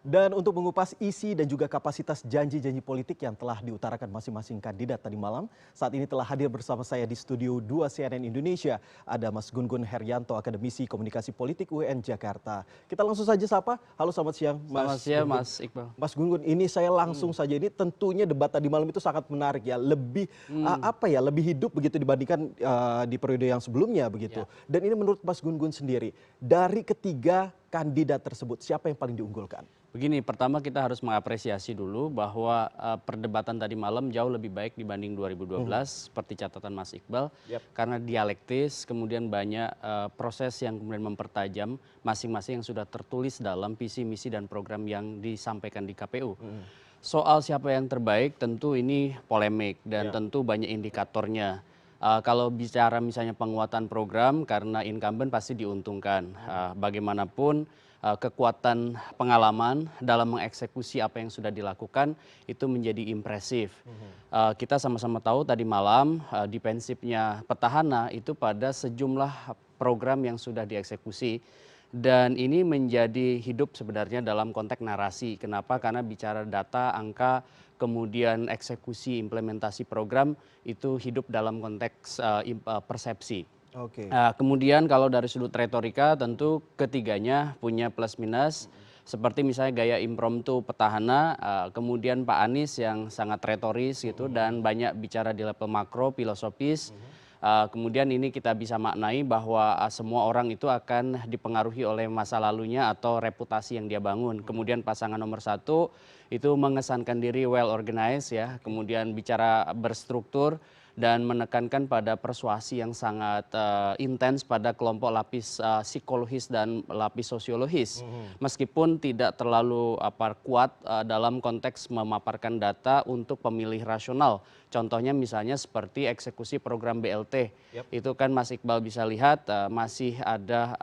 Dan untuk mengupas isi dan juga kapasitas janji-janji politik yang telah diutarakan masing-masing kandidat tadi malam, saat ini telah hadir bersama saya di studio 2 CNN Indonesia, ada Mas Gun-Gun Herianto, Akademisi Komunikasi Politik UN Jakarta. Kita langsung saja sapa. Halo, selamat siang Selamat Mas siang Gun-Gun. Mas Iqbal. Mas Gun-Gun, ini saya langsung saja, ini tentunya debat tadi malam itu sangat menarik ya, lebih lebih hidup begitu dibandingkan di periode yang sebelumnya begitu. Ya. Dan ini menurut Mas Gun-Gun sendiri, dari ketiga kandidat tersebut siapa yang paling diunggulkan? Begini, pertama kita harus mengapresiasi dulu bahwa perdebatan tadi malam jauh lebih baik dibanding 2012 seperti catatan Mas Iqbal. Karena dialektis, kemudian banyak proses yang kemudian mempertajam masing-masing yang sudah tertulis dalam visi, misi dan program yang disampaikan di KPU. Soal siapa yang terbaik tentu ini polemik dan tentu banyak indikatornya. Kalau bicara misalnya penguatan program karena incumbent pasti diuntungkan. Bagaimanapun kekuatan pengalaman dalam mengeksekusi apa yang sudah dilakukan itu menjadi impresif. Kita sama-sama tahu tadi malam defensifnya petahana itu pada sejumlah program yang sudah dieksekusi. Dan ini menjadi hidup sebenarnya dalam konteks narasi. Kenapa? Karena bicara data, angka, kemudian eksekusi, implementasi program itu hidup dalam konteks persepsi. Kemudian kalau dari sudut retorika tentu ketiganya punya plus minus. Seperti misalnya gaya impromptu petahana, kemudian Pak Anies yang sangat retoris gitu dan banyak bicara di level makro, filosofis. Kemudian ini kita bisa maknai bahwa semua orang itu akan dipengaruhi oleh masa lalunya atau reputasi yang dia bangun. Kemudian pasangan nomor satu itu mengesankan diri well organized ya, kemudian bicara berstruktur dan menekankan pada persuasi yang sangat intens pada kelompok lapis psikologis dan lapis sosiologis. Meskipun tidak terlalu kuat dalam konteks memaparkan data untuk pemilih rasional. Contohnya misalnya seperti eksekusi program BLT. Itu kan Mas Iqbal bisa lihat masih ada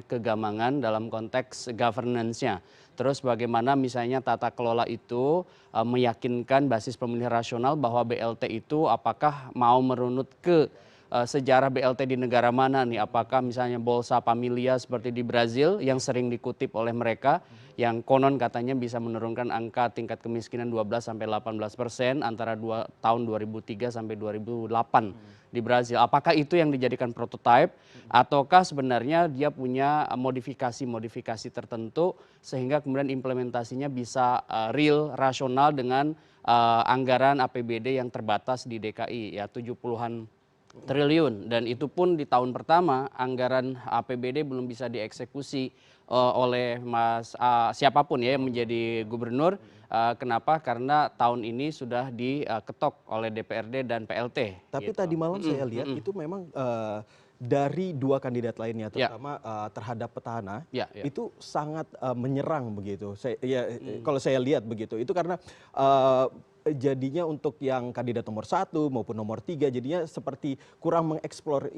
kegamangan dalam konteks governance-nya. Terus bagaimana misalnya tata kelola itu meyakinkan basis pemilih rasional bahwa BLT itu apakah mau merunut ke sejarah BLT di negara mana nih, apakah misalnya Bolsa Familia seperti di Brazil yang sering dikutip oleh mereka yang konon katanya bisa menurunkan angka tingkat kemiskinan 12-18% antara tahun 2003 sampai 2008 di Brazil. Apakah itu yang dijadikan prototipe ataukah sebenarnya dia punya modifikasi-modifikasi tertentu sehingga kemudian implementasinya bisa real, rasional dengan anggaran APBD yang terbatas di DKI ya 70-an triliun, dan itu pun di tahun pertama anggaran APBD belum bisa dieksekusi oleh siapapun ya yang menjadi gubernur. Kenapa? Karena tahun ini sudah diketok oleh DPRD dan PLT. Tapi gitu. tadi malam saya lihat itu memang dari dua kandidat lainnya, terutama terhadap petahana, itu sangat menyerang begitu. Kalau saya lihat begitu, itu karena jadinya untuk yang kandidat nomor 1 maupun nomor 3 jadinya seperti kurang mengeksplor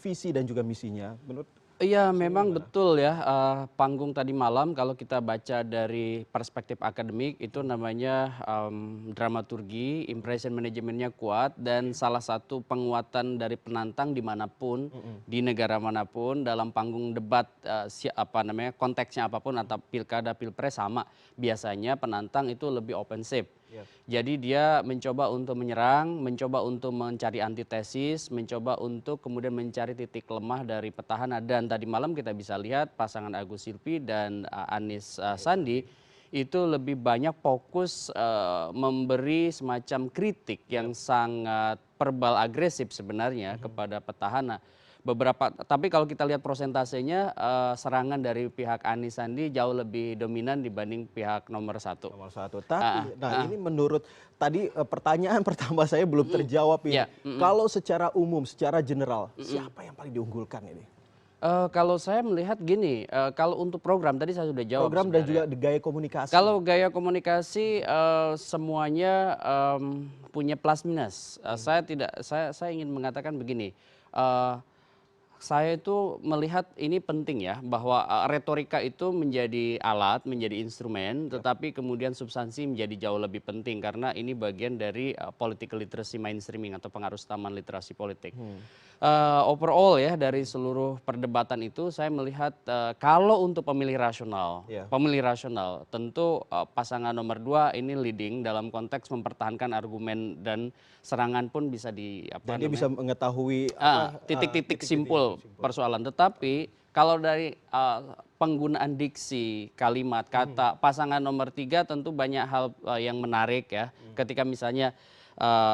visi dan juga misinya. Menurut Iya memang betul ya, panggung tadi malam kalau kita baca dari perspektif akademik itu namanya dramaturgi, impression manajemennya kuat dan salah satu penguatan dari penantang dimanapun, di negara manapun dalam panggung debat konteksnya apapun atau pilkada pilpres sama, biasanya penantang itu lebih offensif. Jadi dia mencoba untuk menyerang, mencoba untuk mencari antitesis, mencoba untuk kemudian mencari titik lemah dari petahana. Dan tadi malam kita bisa lihat pasangan Agus Silvi dan Anies Sandi itu lebih banyak fokus memberi semacam kritik yang sangat verbal agresif sebenarnya kepada petahana. Tapi kalau kita lihat persentasenya serangan dari pihak Anies Sandi jauh lebih dominan dibanding pihak nomor 1. nomor 1. Tapi ini menurut tadi pertanyaan pertama saya belum terjawab ini. Kalau secara umum, secara general, siapa yang paling diunggulkan ini? Kalau saya melihat gini, kalau untuk program tadi saya sudah jawab. Program dan juga gaya komunikasi. Kalau gaya komunikasi semuanya punya plus minus. Saya ingin mengatakan begini. saya itu melihat ini penting ya, bahwa retorika itu menjadi alat, menjadi instrumen, tetapi kemudian substansi menjadi jauh lebih penting karena ini bagian dari political literacy mainstreaming atau pengaruh taman literasi politik. Overall ya dari seluruh perdebatan itu saya melihat kalau untuk pemilih rasional tentu pasangan nomor 2 ini leading dalam konteks mempertahankan argumen dan serangan pun bisa Dan dia bisa mengetahui titik-titik simpul persoalan. Tetapi kalau dari penggunaan diksi, kalimat, kata pasangan nomor 3 tentu banyak hal yang menarik ya. Ketika misalnya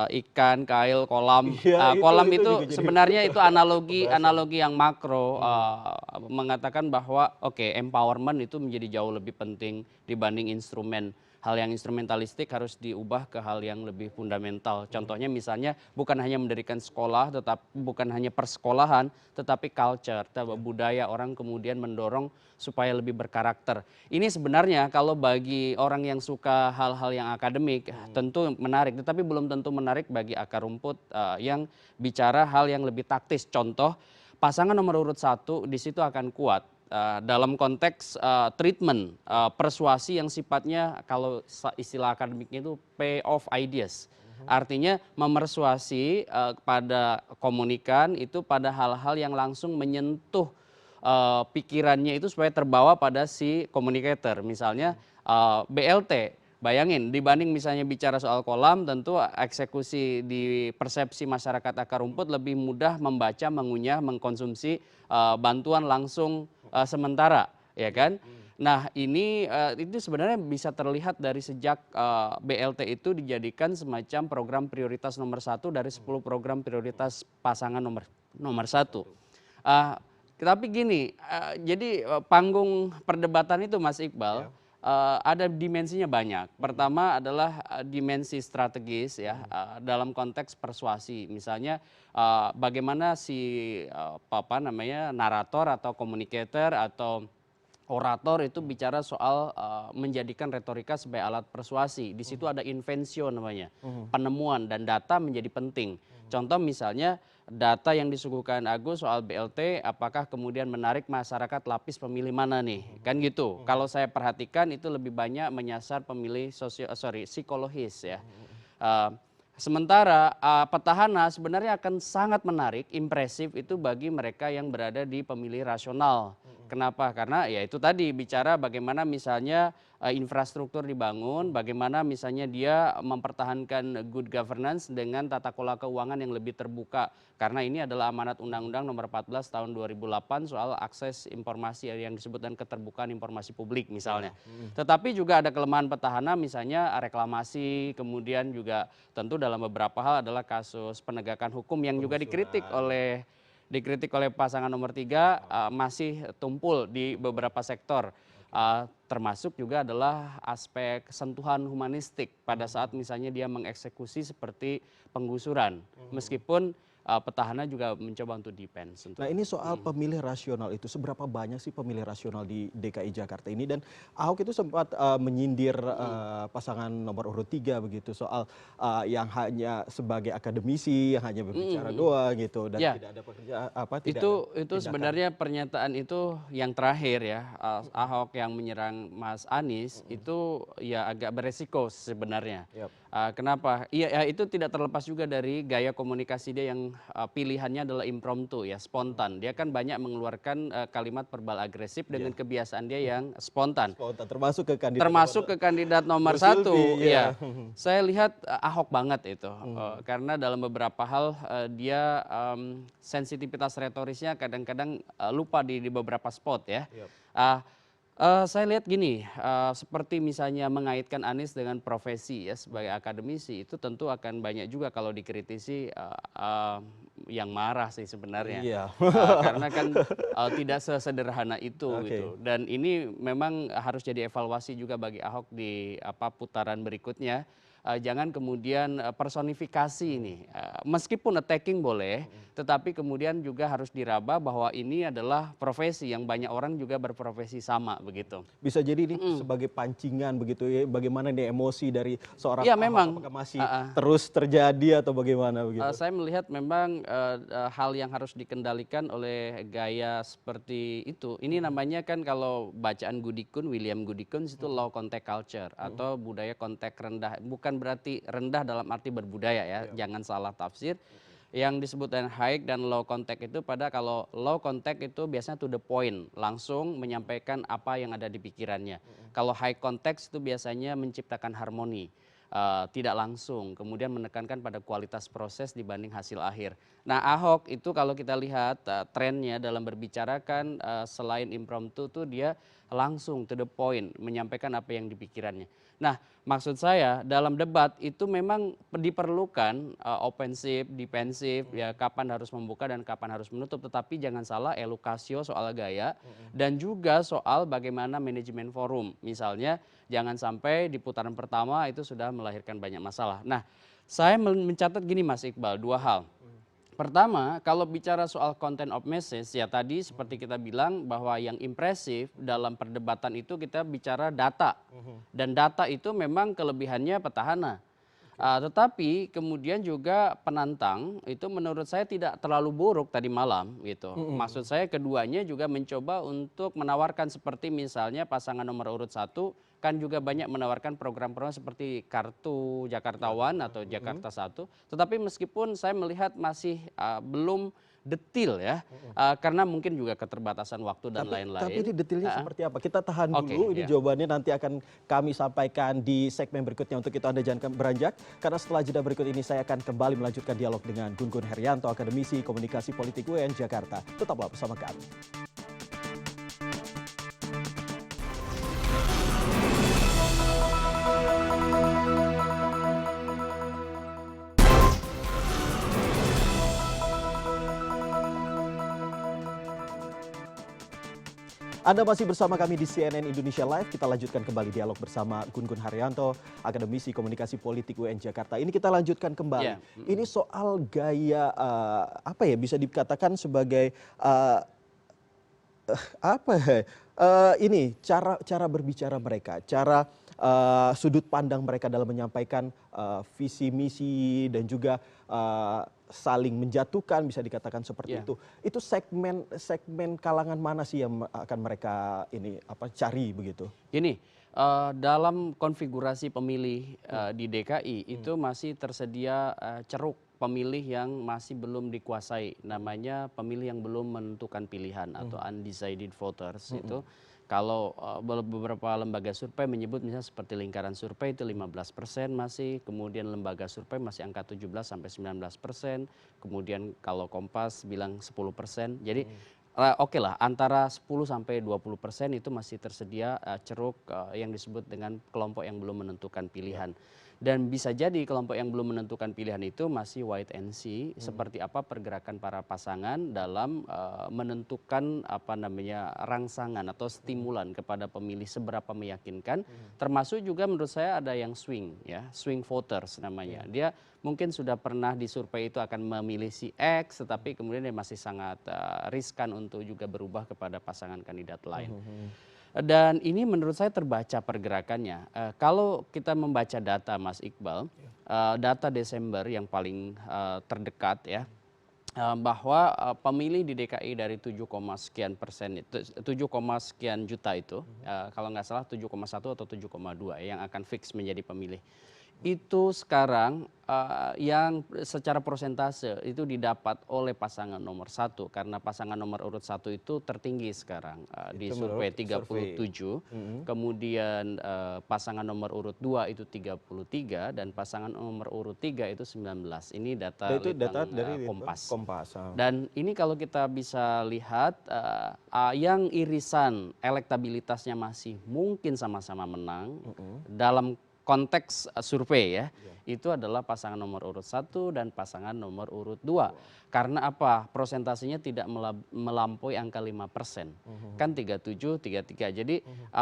ikan, kail, kolam. Kolam itu sebenarnya itu analogi yang makro mengatakan bahwa empowerment itu menjadi jauh lebih penting dibanding instrumen. Hal yang instrumentalistik harus diubah ke hal yang lebih fundamental. Contohnya misalnya bukan hanya mendirikan sekolah, bukan hanya persekolahan, tetapi culture, budaya orang kemudian mendorong supaya lebih berkarakter. Ini sebenarnya kalau bagi orang yang suka hal-hal yang akademik tentu menarik, tetapi belum tentu menarik bagi akar rumput yang bicara hal yang lebih taktis. Contoh, pasangan nomor urut 1 di situ akan kuat dalam konteks treatment persuasi yang sifatnya kalau istilah akademiknya itu pay off ideas. Artinya memersuasi pada komunikan itu pada hal-hal yang langsung menyentuh pikirannya itu supaya terbawa pada si communicator. Misalnya BLT. Bayangin, dibanding misalnya bicara soal kolam, tentu eksekusi di persepsi masyarakat akar rumput lebih mudah membaca, mengunyah, mengkonsumsi bantuan langsung sementara, ya kan? Nah ini itu sebenarnya bisa terlihat dari sejak BLT itu dijadikan semacam program prioritas nomor 1 dari 10 program prioritas pasangan nomor 1. Tapi gini, jadi panggung perdebatan itu Mas Iqbal, ada dimensinya banyak. Pertama adalah dimensi strategis ya dalam konteks persuasi. Misalnya bagaimana si narator atau communicator atau orator itu bicara soal menjadikan retorika sebagai alat persuasi. Di situ ada invensio namanya, penemuan dan data menjadi penting. Contoh misalnya data yang disuguhkan Agus soal BLT, apakah kemudian menarik masyarakat lapis pemilih mana nih? Kan gitu. Kalau saya perhatikan itu lebih banyak menyasar pemilih psikologis ya. Sementara petahana sebenarnya akan sangat menarik, impresif itu bagi mereka yang berada di pemilih rasional. Kenapa? Karena ya itu tadi bicara bagaimana misalnya infrastruktur dibangun, bagaimana misalnya dia mempertahankan good governance dengan tata kelola keuangan yang lebih terbuka. Karena ini adalah amanat Undang-Undang nomor 14 tahun 2008 soal akses informasi yang disebutkan keterbukaan informasi publik misalnya. Tetapi juga ada kelemahan petahana misalnya reklamasi, kemudian juga tentu dalam beberapa hal adalah kasus penegakan hukum yang juga dikritik oleh pasangan nomor 3 masih tumpul di beberapa sektor. Termasuk juga adalah aspek sentuhan humanistik pada saat misalnya dia mengeksekusi seperti penggusuran. Meskipun petahana juga mencoba untuk defense. Nah ini soal pemilih rasional itu, seberapa banyak sih pemilih rasional di DKI Jakarta ini? Dan Ahok itu sempat menyindir pasangan nomor urut 3 begitu soal yang hanya sebagai akademisi, yang hanya berbicara doang gitu dan tidak ada pekerjaan itu sebenarnya pernyataan itu yang terakhir ya, Ahok yang menyerang Mas Anies itu ya agak beresiko sebenarnya. Kenapa? Iya itu tidak terlepas juga dari gaya komunikasi dia yang pilihannya adalah impromptu ya, spontan. Dia kan banyak mengeluarkan kalimat verbal agresif dengan kebiasaan dia yang spontan. Termasuk ke kandidat nomor 1. Ya. Saya lihat Ahok banget itu. Karena dalam beberapa hal dia sensitivitas retorisnya kadang-kadang lupa di beberapa spot ya. Saya lihat gini, seperti misalnya mengaitkan Anies dengan profesi ya sebagai akademisi itu tentu akan banyak juga kalau dikritisi yang marah sih sebenarnya. Karena kan tidak sesederhana itu gitu. Dan ini memang harus jadi evaluasi juga bagi Ahok di putaran berikutnya. jangan kemudian personifikasi ini. Meskipun attacking boleh, tetapi kemudian juga harus diraba bahwa ini adalah profesi yang banyak orang juga berprofesi sama begitu. Bisa jadi ini sebagai pancingan begitu ya, bagaimana nih emosi dari seorang ya, Ahok, memang, apakah masih terus terjadi atau bagaimana begitu? Saya melihat memang hal yang harus dikendalikan oleh gaya seperti itu. Ini namanya kan kalau bacaan Goodikun, William Goodikun itu low contact culture atau budaya kontak rendah. Bukan berarti rendah dalam arti berbudaya ya, jangan salah tafsir. Yang disebut dengan high dan low contact itu kalau low contact itu biasanya to the point, langsung menyampaikan apa yang ada di pikirannya. Kalau high context itu biasanya menciptakan harmoni. Tidak langsung, kemudian menekankan pada kualitas proses dibanding hasil akhir. Nah, Ahok itu kalau kita lihat trennya dalam berbicara kan selain impromptu tuh dia langsung to the point, menyampaikan apa yang dipikirannya. Nah, maksud saya dalam debat itu memang diperlukan offensif, defensif, ya kapan harus membuka dan kapan harus menutup. Tetapi jangan salah edukasio soal gaya dan juga soal bagaimana manajemen forum. Misalnya jangan sampai di putaran pertama itu sudah melahirkan banyak masalah. Nah, saya mencatat gini Mas Iqbal, dua hal. Pertama, kalau bicara soal content of message, ya tadi seperti kita bilang bahwa yang impresif dalam perdebatan itu kita bicara data. Dan data itu memang kelebihannya petahana. Tetapi kemudian juga penantang itu menurut saya tidak terlalu buruk tadi malam gitu. Maksud saya keduanya juga mencoba untuk menawarkan seperti misalnya pasangan nomor urut 1 kan juga banyak menawarkan program-program seperti Kartu Jakarta One atau Jakarta 1. Tetapi meskipun saya melihat masih belum detil ya, karena mungkin juga keterbatasan waktu dan lain-lain. Tapi ini detailnya seperti apa? Kita tahan dulu, ini jawabannya nanti akan kami sampaikan di segmen berikutnya untuk itu Anda jangan beranjak. Karena setelah jeda berikut ini saya akan kembali melanjutkan dialog dengan Gun Gun Herianto, Akademisi Komunikasi Politik UIN Jakarta. Tetaplah bersama kami. Anda masih bersama kami di CNN Indonesia Live. Kita lanjutkan kembali dialog bersama Gun Gun Haryanto, Akademisi Komunikasi Politik UIN Jakarta. Ini kita lanjutkan kembali. Ini soal gaya, apa ya, bisa dikatakan sebagai ini cara berbicara mereka, cara sudut pandang mereka dalam menyampaikan visi misi dan juga saling menjatuhkan, bisa dikatakan seperti itu. Itu segmen kalangan mana sih yang akan mereka cari begitu? Ini dalam konfigurasi pemilih di DKI itu masih tersedia ceruk pemilih yang masih belum dikuasai, namanya pemilih yang belum menentukan pilihan atau undecided voters. Itu kalau beberapa lembaga survei menyebut misalnya seperti Lingkaran Survei itu 15% masih, kemudian lembaga survei masih angka 17-19%, kemudian kalau Kompas bilang 10%. Jadi oke lah, antara 10-20% itu masih tersedia ceruk yang disebut dengan kelompok yang belum menentukan pilihan. Dan bisa jadi kelompok yang belum menentukan pilihan itu masih wait and see seperti apa pergerakan para pasangan dalam menentukan rangsangan atau stimulan kepada pemilih seberapa meyakinkan. Termasuk juga menurut saya ada yang swing voters namanya. Dia mungkin sudah pernah disurvei itu akan memilih si X, tetapi kemudian dia masih sangat riskan untuk juga berubah kepada pasangan kandidat lain. Dan ini menurut saya terbaca pergerakannya. Kalau kita membaca data Mas Iqbal, data Desember yang paling terdekat ya, bahwa pemilih di DKI dari 7, sekian persen itu 7, sekian juta itu, kalau nggak salah 7,1 atau 7,2 yang akan fix menjadi pemilih. Itu sekarang yang secara persentase itu didapat oleh pasangan nomor 1 karena pasangan nomor urut 1 itu tertinggi sekarang di survei 37, kemudian pasangan nomor urut 2 itu 33 dan pasangan nomor urut 3 itu 19. Ini data dari Kompas. Dan ini kalau kita bisa lihat yang irisan elektabilitasnya masih mungkin sama-sama menang dalam konteks survei ya, itu adalah pasangan nomor urut 1 dan pasangan nomor urut 2. Karena apa? Prosentasenya tidak melampaui angka 5%. Kan 37, 33. Jadi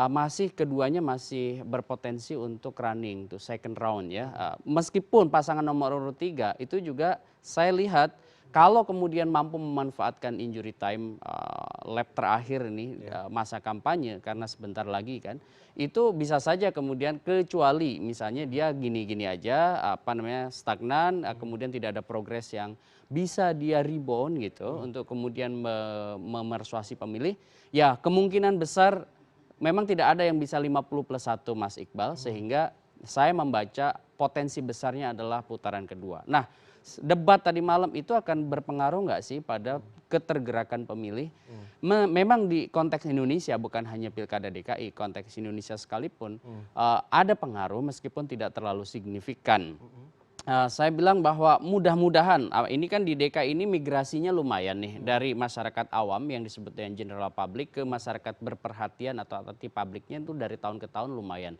masih keduanya masih berpotensi untuk running to second round ya. Meskipun pasangan nomor urut 3 itu juga saya lihat kalau kemudian mampu memanfaatkan injury time lap terakhir ini masa kampanye karena sebentar lagi kan, itu bisa saja kemudian kecuali misalnya dia gini-gini aja stagnan, kemudian tidak ada progres yang bisa dia rebound gitu untuk kemudian memersuasi pemilih, ya kemungkinan besar memang tidak ada yang bisa 50+1 Mas Iqbal, sehingga saya membaca potensi besarnya adalah putaran kedua. Nah, debat tadi malam itu akan berpengaruh nggak sih pada ketergerakan pemilih? Memang di konteks Indonesia, bukan hanya Pilkada DKI, konteks Indonesia sekalipun ada pengaruh meskipun tidak terlalu signifikan. Saya bilang bahwa mudah-mudahan, ini kan di DKI ini migrasinya lumayan nih, dari masyarakat awam yang disebut dengan general public ke masyarakat berperhatian atau publiknya itu dari tahun ke tahun lumayan.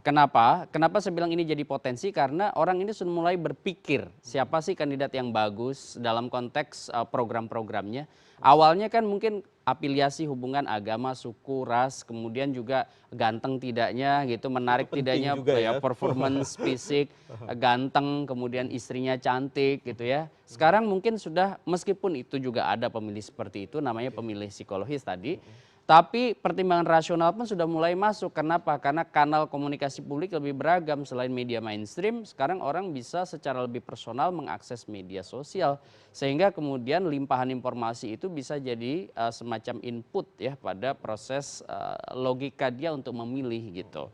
Kenapa? Kenapa saya bilang ini jadi potensi? Karena orang ini sudah mulai berpikir siapa sih kandidat yang bagus dalam konteks program-programnya. Awalnya kan mungkin afiliasi hubungan agama, suku, ras, kemudian juga ganteng tidaknya gitu, menarik tidaknya ya, performance fisik, ganteng, kemudian istrinya cantik gitu ya. Sekarang mungkin sudah, meskipun itu juga ada pemilih seperti itu, namanya pemilih psikologis tadi. Tapi pertimbangan rasional pun sudah mulai masuk. Kenapa? Karena kanal komunikasi publik lebih beragam. Selain media mainstream, sekarang orang bisa secara lebih personal mengakses media sosial. Sehingga kemudian limpahan informasi itu bisa jadi semacam input ya pada proses logika dia untuk memilih gitu.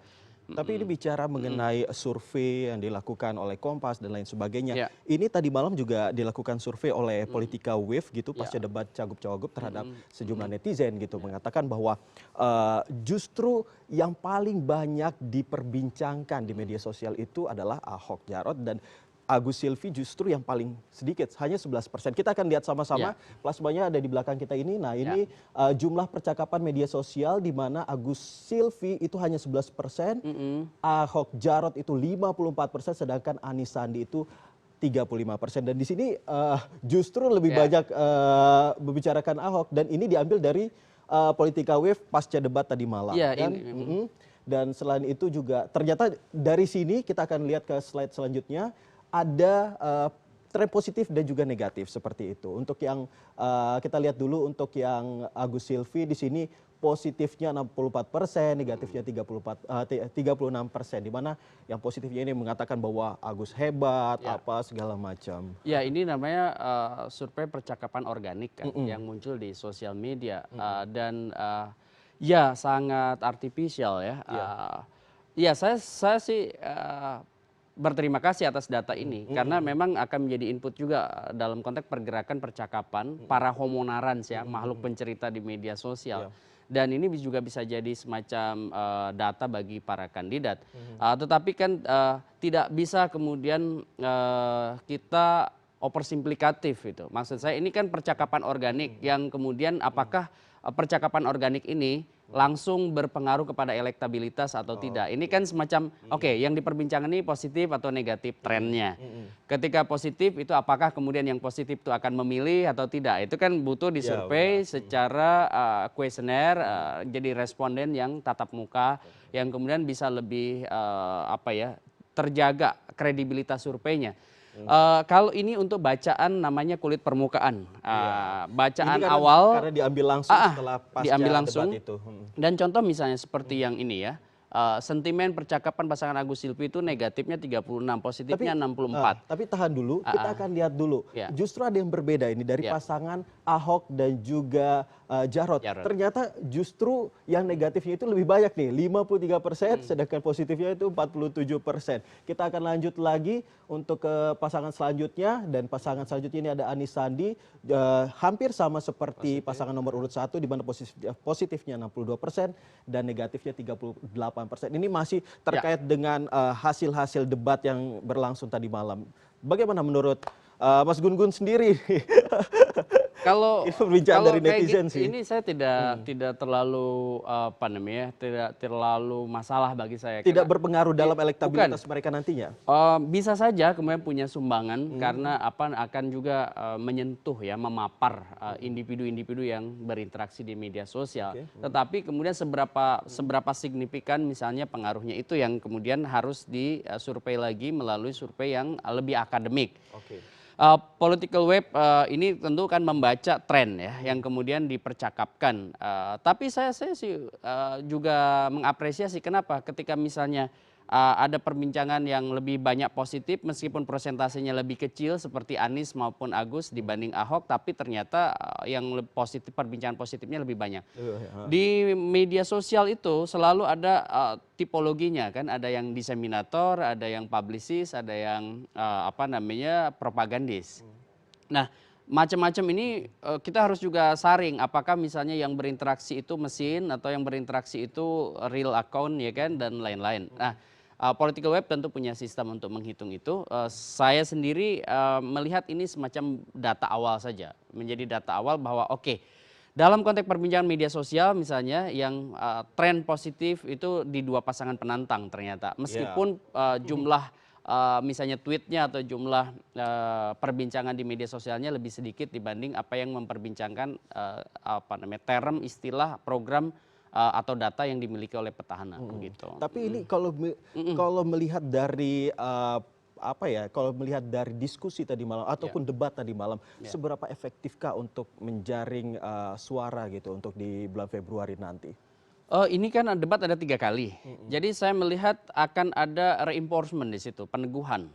Tapi ini bicara mengenai survei yang dilakukan oleh Kompas dan lain sebagainya. Ini tadi malam juga dilakukan survei oleh Politika Wave gitu pasca debat Cagup-Cawagup terhadap sejumlah netizen gitu, mengatakan bahwa justru yang paling banyak diperbincangkan di media sosial itu adalah Ahok Jarot, dan Agus Silvi justru yang paling sedikit, hanya 11%. Kita akan lihat sama-sama, plasmanya ada di belakang kita ini. Nah ini jumlah percakapan media sosial di mana Agus Silvi itu hanya 11%, Ahok Jarot itu 54%, sedangkan Anies Sandi itu 35%. Dan di sini justru lebih banyak membicarakan Ahok, dan ini diambil dari Politika Wave pasca debat tadi malam. Dan selain itu juga ternyata dari sini kita akan lihat ke slide selanjutnya, ada tren positif dan juga negatif seperti itu. Untuk yang kita lihat dulu untuk yang Agus Silvi di sini positifnya 64%, negatifnya 36%, di mana yang positifnya ini mengatakan bahwa Agus hebat, apa segala macam. Ya, ini namanya survei percakapan organik kan yang muncul di sosial media dan ya sangat artifisial ya. Ya saya sih berterima kasih atas data ini karena memang akan menjadi input juga dalam konteks pergerakan percakapan para homonarans ya, makhluk pencerita di media sosial. Dan ini juga bisa jadi semacam data bagi para kandidat. Tetapi kan tidak bisa kemudian kita oversimplikatif itu. Maksud saya ini kan percakapan organik yang kemudian apakah percakapan organik ini langsung berpengaruh kepada elektabilitas atau tidak. Ini kan semacam yang diperbincangkan ini positif atau negatif trennya. Ketika positif itu apakah kemudian yang positif itu akan memilih atau tidak. Itu kan butuh disurvei secara kuesioner, jadi responden yang tatap muka yang kemudian bisa lebih terjaga kredibilitas surveinya. Kalau ini untuk bacaan namanya kulit permukaan, bacaan awal karena diambil langsung setelah pasca debat itu. Dan contoh misalnya seperti yang ini ya, sentimen percakapan pasangan Agus Silvi itu negatifnya 36, positifnya 64. Tapi tahan dulu, kita akan lihat dulu. Justru ada yang berbeda ini dari pasangan Ahok dan juga Jarot. Ternyata justru yang negatifnya itu lebih banyak nih, 53%, sedangkan positifnya itu 47%. Kita akan lanjut lagi untuk ke pasangan selanjutnya, dan pasangan selanjutnya ini ada Anies Sandi, hampir sama seperti pasangan nomor urut 1 di mana positifnya 62% dan negatifnya 38%. Ini masih terkait dengan hasil-hasil debat yang berlangsung tadi malam. Bagaimana menurut Mas Gun Gun sendiri? Kalau perbincangan dari netizen sih. ini saya tidak terlalu apa namanya, tidak terlalu masalah bagi saya. Tidak berpengaruh dalam elektabilitas mereka nantinya. Bisa saja kemudian punya sumbangan karena akan juga menyentuh ya, memapar individu-individu yang berinteraksi di media sosial. Tetapi kemudian seberapa signifikan misalnya pengaruhnya, itu yang kemudian harus disurvei lagi melalui survei yang lebih akademik. Political web ini tentu kan membaca tren ya yang kemudian dipercakapkan. Tapi saya sih juga mengapresiasi kenapa ketika misalnya ada perbincangan yang lebih banyak positif meskipun persentasenya lebih kecil seperti Anies maupun Agus dibanding Ahok, tapi ternyata yang positif, perbincangan positifnya lebih banyak. Di media sosial itu selalu ada tipologinya kan, ada yang diseminator, ada yang publicist, ada yang propagandis. Nah, macam-macam ini kita harus juga saring apakah misalnya yang berinteraksi itu mesin atau yang berinteraksi itu real account ya kan, dan lain-lain. Nah, political web tentu punya sistem untuk menghitung itu. Saya sendiri melihat ini semacam data awal saja, menjadi data awal bahwa dalam konteks perbincangan media sosial misalnya yang tren positif itu di dua pasangan penantang ternyata. Meskipun jumlah misalnya tweetnya atau jumlah perbincangan di media sosialnya lebih sedikit dibanding apa yang memperbincangkan term, istilah, program atau data yang dimiliki oleh petahana begitu. Tapi ini kalau melihat dari kalau melihat dari diskusi tadi malam ataupun debat tadi malam, seberapa efektifkah untuk menjaring suara gitu untuk di bulan Februari nanti? Ini kan debat ada 3 kali. Jadi saya melihat akan ada reinforcement di situ, peneguhan.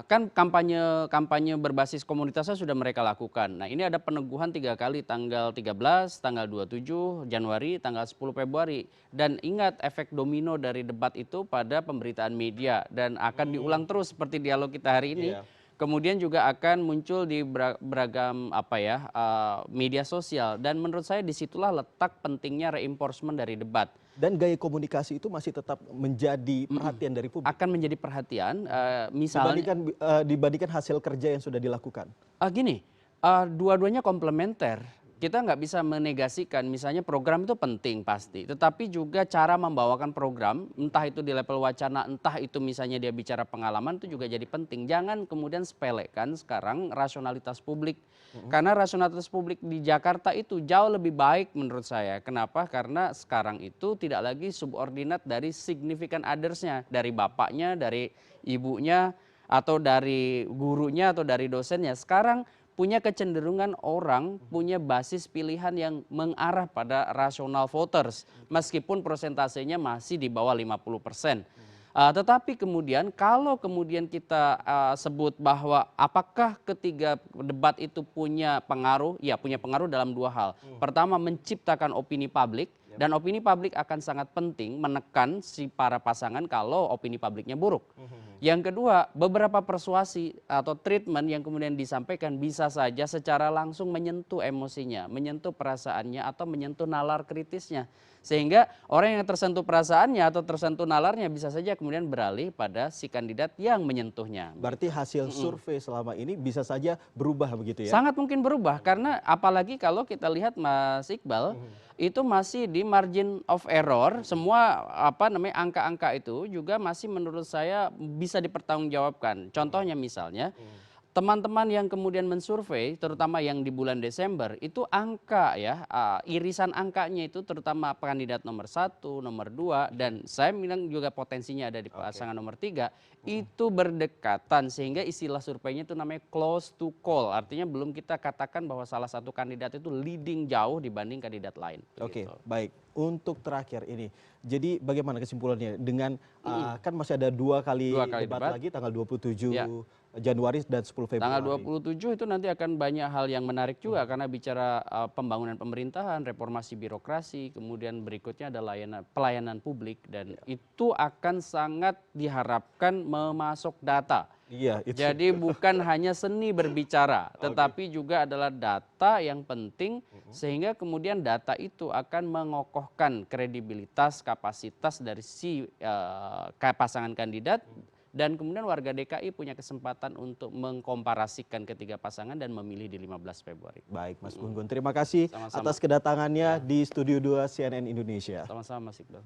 Kan kampanye berbasis komunitasnya sudah mereka lakukan. Nah, ini ada peneguhan 3 kali, tanggal 13, tanggal 27 Januari, tanggal 10 Februari. Dan ingat efek domino dari debat itu pada pemberitaan media dan akan diulang terus seperti dialog kita hari ini. Kemudian juga akan muncul di beragam media sosial, dan menurut saya disitulah letak pentingnya reinforcement dari debat. Dan gaya komunikasi itu masih tetap menjadi perhatian dari publik. Akan menjadi perhatian, misalnya dibandingkan hasil kerja yang sudah dilakukan. Dua-duanya komplementer. Kita nggak bisa menegasikan, misalnya program itu penting pasti, tetapi juga cara membawakan program, entah itu di level wacana, entah itu misalnya dia bicara pengalaman, itu juga jadi penting. Jangan kemudian sepelekan sekarang rasionalitas publik, karena rasionalitas publik di Jakarta itu jauh lebih baik menurut saya. Kenapa? Karena sekarang itu tidak lagi subordinat dari significant others-nya, dari bapaknya, dari ibunya, atau dari gurunya, atau dari dosennya. Sekarang punya kecenderungan orang punya basis pilihan yang mengarah pada rasional voters meskipun persentasenya masih di bawah 50%. Tetapi kemudian kalau kemudian kita sebut bahwa apakah ketiga debat itu punya pengaruh? Ya, punya pengaruh dalam 2 hal. Pertama, menciptakan opini publik, dan opini publik akan sangat penting menekan si para pasangan kalau opini publiknya buruk. Yang kedua, beberapa persuasi atau treatment yang kemudian disampaikan bisa saja secara langsung menyentuh emosinya, menyentuh perasaannya, atau menyentuh nalar kritisnya. Sehingga orang yang tersentuh perasaannya atau tersentuh nalarnya bisa saja kemudian beralih pada si kandidat yang menyentuhnya. Berarti hasil survei selama ini bisa saja berubah begitu ya? Sangat mungkin berubah, karena apalagi kalau kita lihat Mas Iqbal, itu masih di margin of error, semua angka-angka itu juga masih menurut saya bisa dipertanggungjawabkan. Contohnya misalnya, teman-teman yang kemudian mensurvei, terutama yang di bulan Desember, itu angka ya, irisan angkanya itu terutama kandidat nomor 1, nomor 2, dan saya bilang juga potensinya ada di pasangan nomor 3, itu berdekatan sehingga istilah surveinya itu namanya close to call. Artinya belum kita katakan bahwa salah satu kandidat itu leading jauh dibanding kandidat lain. Oke, baik. Untuk terakhir ini, jadi bagaimana kesimpulannya dengan kan masih ada 2 kali debat lagi tanggal 27 Januari dan 10 Februari. Tanggal 27 itu nanti akan banyak hal yang menarik juga karena bicara pembangunan pemerintahan, reformasi birokrasi, kemudian berikutnya ada pelayanan publik, dan itu akan sangat diharapkan memasok data. Iya, itu. Jadi bukan hanya seni berbicara, tetapi juga adalah data yang penting, sehingga kemudian data itu akan mengokohkan kredibilitas, kapasitas dari si pasangan kandidat dan kemudian warga DKI punya kesempatan untuk mengkomparasikan ketiga pasangan dan memilih di 15 Februari. Baik Mas Gun Gun, terima kasih atas kedatangannya di Studio 2 CNN Indonesia. Sama-sama Mas Iqbal.